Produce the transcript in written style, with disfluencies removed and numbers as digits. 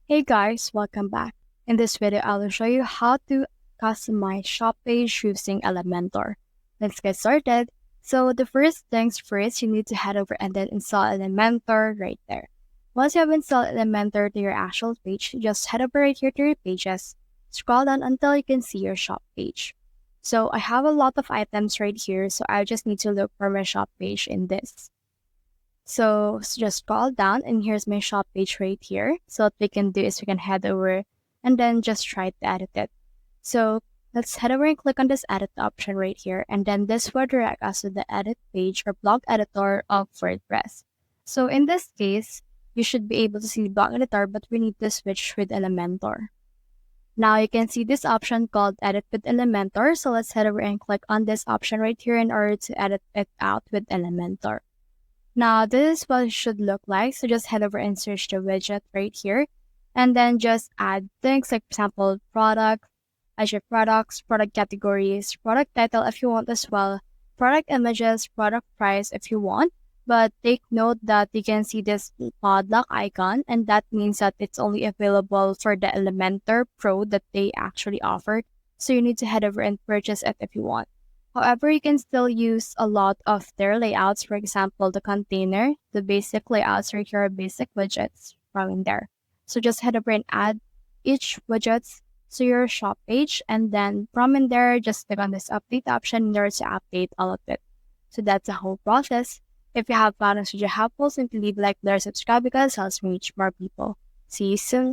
Hey guys, welcome back. In this video, I will show you how to customize shop page using Elementor. Let's get started. So the first things first, you need to head over and then install Elementor right there. Once you have installed Elementor to your actual page, just head over right here to your pages, scroll down until you can see your shop page. So I have a lot of items right here, so I just need to look for my shop page in this. So just scroll down and here's my shop page right here. So what we can do is we can head over and then just try to edit it. So let's head over and click on this edit option right here. And then this will direct us to the edit page or blog editor of WordPress. So in this case, you should be able to see blog editor, but we need to switch with Elementor. Now you can see this option called edit with Elementor. So let's head over and click on this option right here in order to edit it out with Elementor. Now, this is what it should look like. So just head over and search the widget right here. And then just add things like, for example, product, add your products, product categories, product title if you want as well, product images, product price if you want. But take note that you can see this padlock icon, and that means that it's only available for the Elementor Pro that they actually offer. So you need to head over and purchase it if you want. However, you can still use a lot of their layouts. For example, the container, the basic layouts right here are basic widgets from in there. So just head over and add each widgets to your shop page. And then from in there, just click on this update option in order to update all of it. So that's the whole process. If you have found this video helpful, simply leave a like there, subscribe because it helps me reach more people. See you soon.